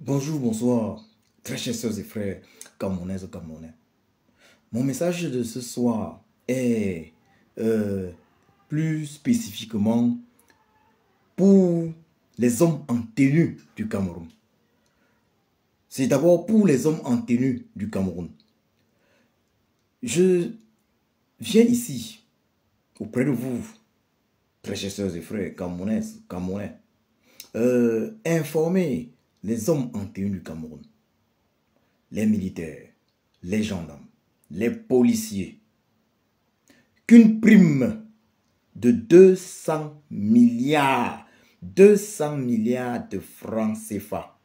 Bonjour, bonsoir, très chers sœurs et frères camerounaises et camerounais. Mon message de ce soir est plus spécifiquement pour les hommes en tenue du Cameroun. C'est d'abord pour les hommes en tenue du Cameroun. Je viens ici, auprès de vous, très chers sœurs et frères camerounaises, camerounais, informer les hommes en tenue du Cameroun, les militaires, les gendarmes, les policiers, qu'une prime de 200 milliards de francs CFA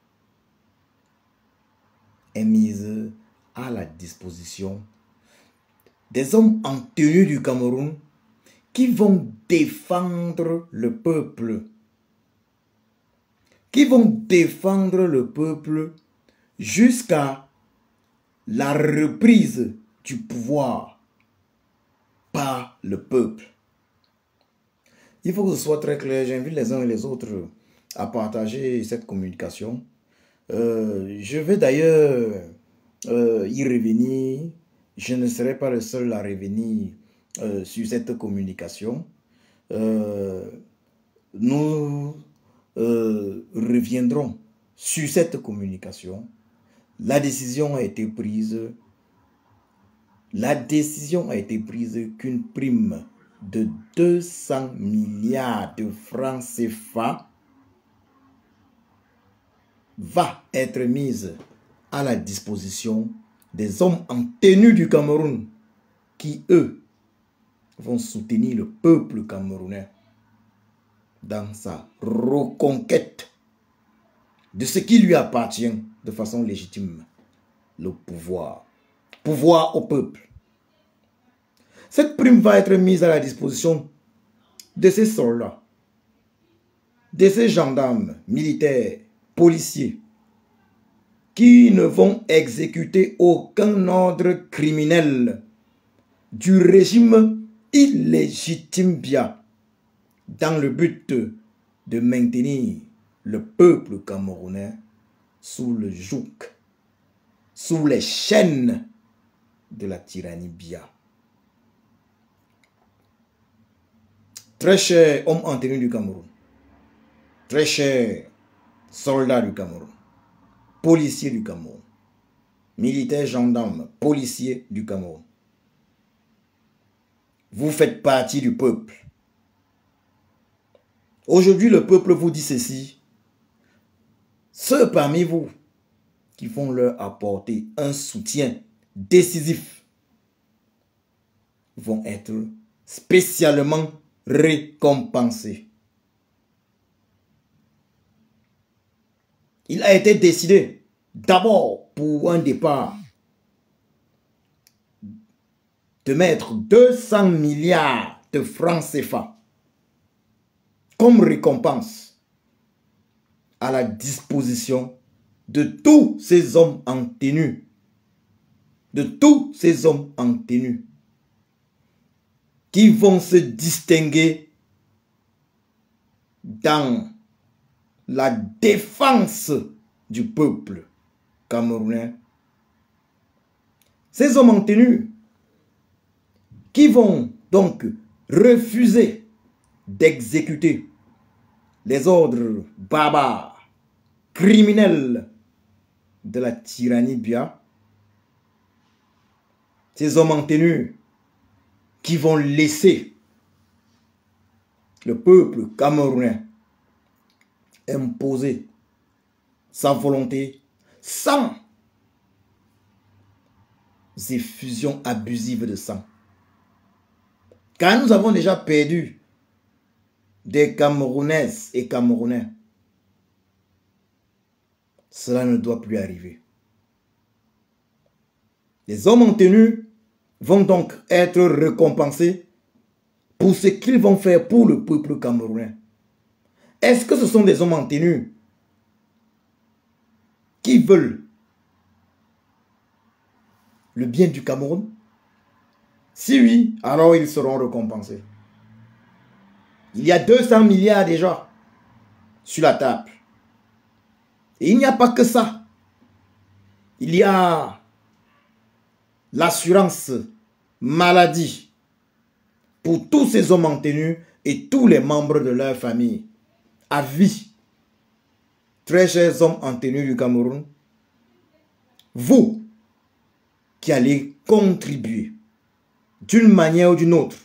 est mise à la disposition des hommes en tenue du Cameroun qui vont défendre le peuple, jusqu'à la reprise du pouvoir par le peuple. Il faut que ce soit très clair. J'invite les uns et les autres à partager cette communication. Je vais d'ailleurs y revenir. Je ne serai pas le seul à revenir sur cette communication. Nous reviendrons sur cette communication. La décision a été prise. Qu'une prime de 200 milliards de francs CFA va être mise à la disposition des hommes en tenue du Cameroun qui, eux, vont soutenir le peuple camerounais dans sa reconquête de ce qui lui appartient de façon légitime, le pouvoir. Pouvoir au peuple. Cette prime va être mise à la disposition de ces soldats, de ces gendarmes, militaires, policiers, qui ne vont exécuter aucun ordre criminel du régime illégitime Biya dans le but de maintenir le peuple camerounais sous le joug, sous les chaînes de la tyrannie Biya. Très chers hommes en tenue du Cameroun, très chers soldats du Cameroun, policiers du Cameroun, militaires, gendarmes, policiers du Cameroun, vous faites partie du peuple. Aujourd'hui, le peuple vous dit ceci. Ceux parmi vous qui vont leur apporter un soutien décisif vont être spécialement récompensés. Il a été décidé d'abord pour un départ de mettre 200 milliards de francs CFA comme récompense à la disposition de tous ces hommes en tenue, qui vont se distinguer dans la défense du peuple camerounais. Ces hommes en tenue qui vont donc refuser d'exécuter les ordres barbares, criminels de la tyrannie Biya. Ces hommes en tenue qui vont laisser le peuple camerounais imposer sa volonté sans effusion abusive de sang. Car nous avons déjà perdu des Camerounaises et Camerounais. Cela ne doit plus arriver. Les hommes en tenue vont donc être récompensés pour ce qu'ils vont faire pour le peuple camerounais. Est-ce que ce sont des hommes en tenue qui veulent le bien du Cameroun? Si oui, alors ils seront récompensés. Il y a 200 milliards déjà sur la table. Et il n'y a pas que ça. Il y a l'assurance maladie pour tous ces hommes en tenue et tous les membres de leur famille. À vie. Très chers hommes en tenue du Cameroun, vous qui allez contribuer d'une manière ou d'une autre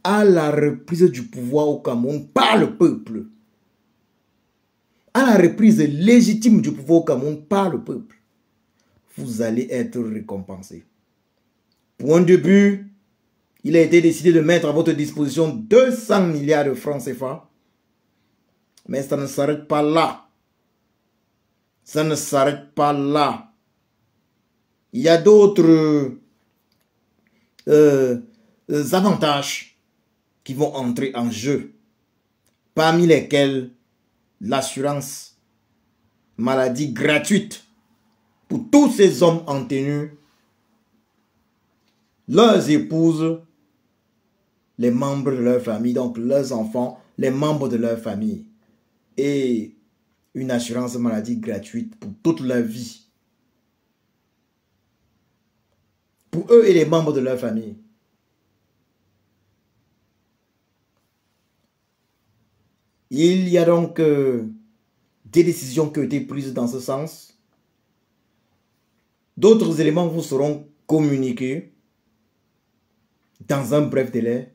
à la reprise du pouvoir au Cameroun par le peuple, à la reprise légitime du pouvoir au Cameroun par le peuple, vous allez être récompensé. Pour un début, il a été décidé de mettre à votre disposition 200 milliards de francs CFA. Mais ça ne s'arrête pas là. Ça ne s'arrête pas là. Il y a d'autres avantages qui vont entrer en jeu, parmi lesquels l'assurance maladie gratuite pour tous ces hommes en tenue, leurs épouses, les membres de leur famille, donc leurs enfants, les membres de leur famille, et une assurance maladie gratuite pour toute leur vie. Pour eux et les membres de leur famille. Il y a donc des décisions qui ont été prises dans ce sens. D'autres éléments vous seront communiqués dans un bref délai.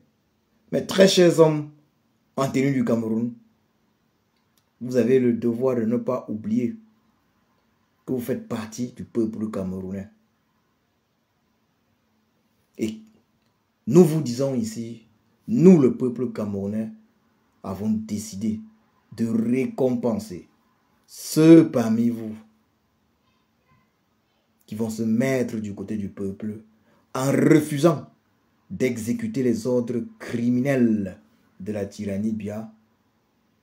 Mais très chers hommes en tenue du Cameroun, vous avez le devoir de ne pas oublier que vous faites partie du peuple camerounais. Et nous vous disons ici, nous le peuple camerounais, avons décidé de récompenser ceux parmi vous qui vont se mettre du côté du peuple en refusant d'exécuter les ordres criminels de la tyrannie Biya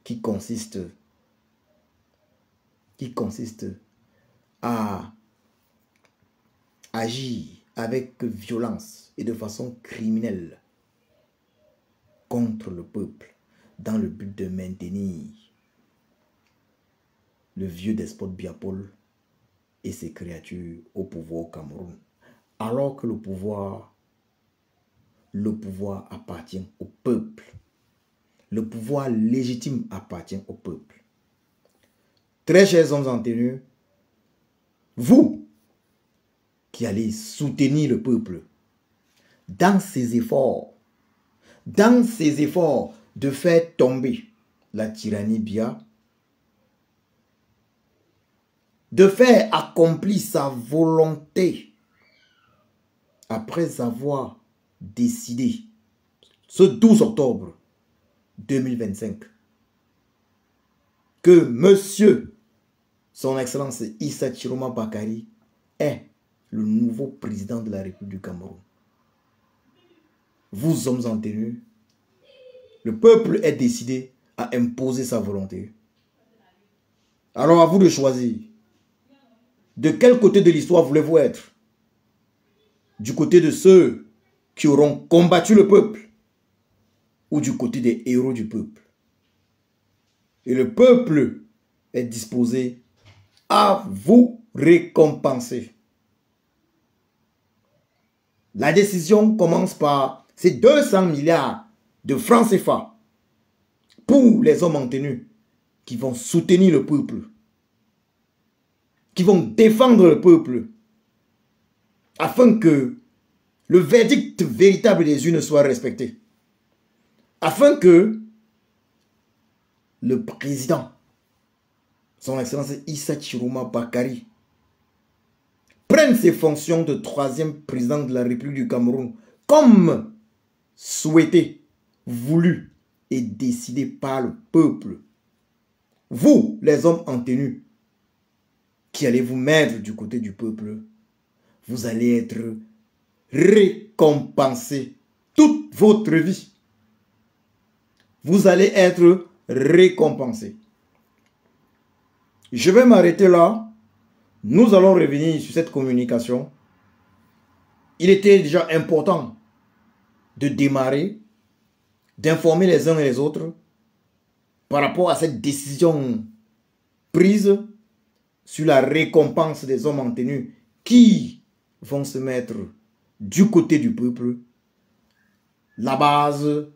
qui consiste à agir avec violence et de façon criminelle contre le peuple dans le but de maintenir le vieux despote Biya Paul et ses créatures au pouvoir au Cameroun. Alors que le pouvoir appartient au peuple. Le pouvoir légitime appartient au peuple. Très chers hommes en tenue, vous qui allez soutenir le peuple dans ses efforts de faire tomber la tyrannie Biya, de faire accomplir sa volonté après avoir décidé ce 12 octobre 2025 que Monsieur Son Excellence Issa Chiroma Bakary est le nouveau président de la République du Cameroun. Vous, hommes en tenue, le peuple est décidé à imposer sa volonté. Alors à vous de choisir. De quel côté de l'histoire voulez-vous être? Du côté de ceux qui auront combattu le peuple ou du côté des héros du peuple? Et le peuple est disposé à vous récompenser. La décision commence par ces 200 milliards de francs CFA pour les hommes en tenue qui vont soutenir le peuple, qui vont défendre le peuple, afin que le verdict véritable des urnes soit respecté, afin que le président, Son Excellence Issa Chiroma Bakary, prenne ses fonctions de 3e président de la République du Cameroun, comme souhaité, voulu et décidé par le peuple. Vous, les hommes en tenue, qui allez vous mettre du côté du peuple, vous allez être récompensés toute votre vie. Vous allez être récompensés. Je vais m'arrêter là. Nous allons revenir sur cette communication. Il était déjà important de démarrer, d'informer les uns et les autres par rapport à cette décision prise sur la récompense des hommes en tenue qui vont se mettre du côté du peuple. La base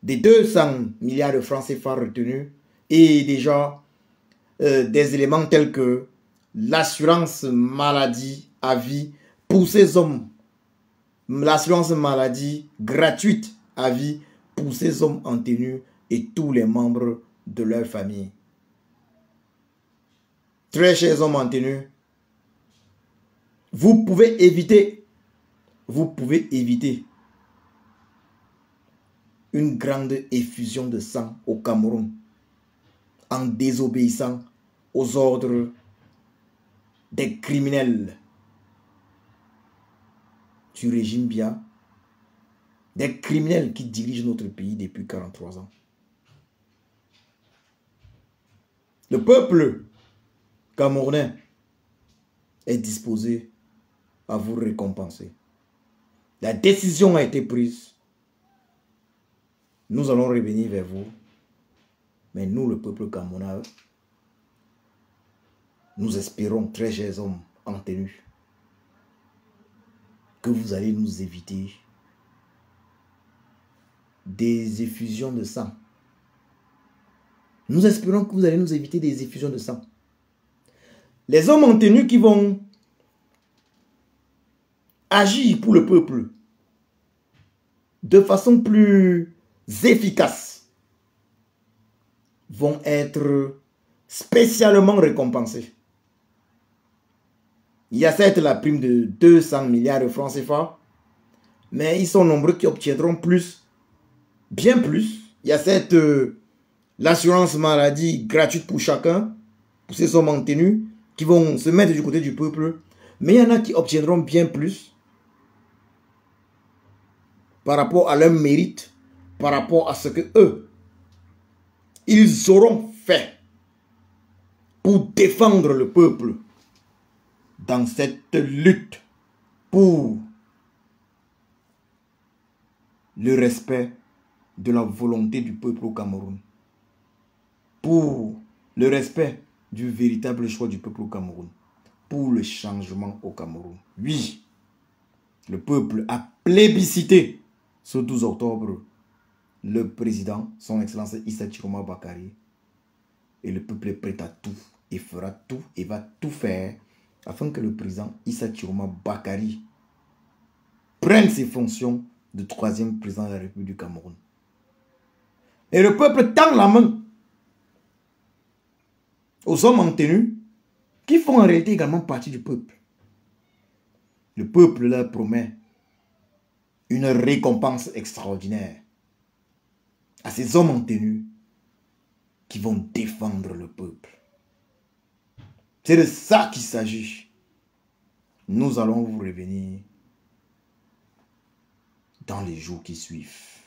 des 200 milliards de francs CFA retenus et déjà des éléments tels que l'assurance maladie à vie pour ces hommes, l'assurance maladie gratuite à vie pour ces hommes en tenue et tous les membres de leur famille. Très chers hommes en tenue, vous pouvez éviter une grande effusion de sang au Cameroun en désobéissant aux ordres des criminels du régime Biya, des criminels qui dirigent notre pays depuis 43 ans. Le peuple camerounais est disposé à vous récompenser. La décision a été prise. Nous allons revenir vers vous. Mais nous, le peuple camerounais, nous espérons, très chers hommes en tenue, que vous allez nous éviter des effusions de sang. Nous espérons que vous allez nous éviter des effusions de sang. Les hommes en tenue qui vont agir pour le peuple de façon plus efficace vont être spécialement récompensés. Il y a certes la prime de 200 milliards de francs CFA, mais ils sont nombreux qui obtiendront plus, bien plus. Il y a certes l'assurance maladie gratuite pour chacun, pour ces hommes en tenue, qui vont se mettre du côté du peuple, mais il y en a qui obtiendront bien plus par rapport à leur mérite, par rapport à ce que eux, ils auront fait pour défendre le peuple dans cette lutte pour le respect de la volonté du peuple au Cameroun, pour le respect du véritable choix du peuple au Cameroun, pour le changement au Cameroun. Oui, le peuple a plébiscité ce 12 octobre le président, son excellence Issa Chiroma Bakary, et le peuple est prêt à tout et fera tout et va tout faire afin que le président Issa Chiroma Bakary prenne ses fonctions de troisième président de la République du Cameroun. Et le peuple tend la main aux hommes en tenue qui font en réalité également partie du peuple. Le peuple leur promet une récompense extraordinaire à ces hommes en tenue qui vont défendre le peuple. C'est de ça qu'il s'agit. Nous allons vous revenir dans les jours qui suivent.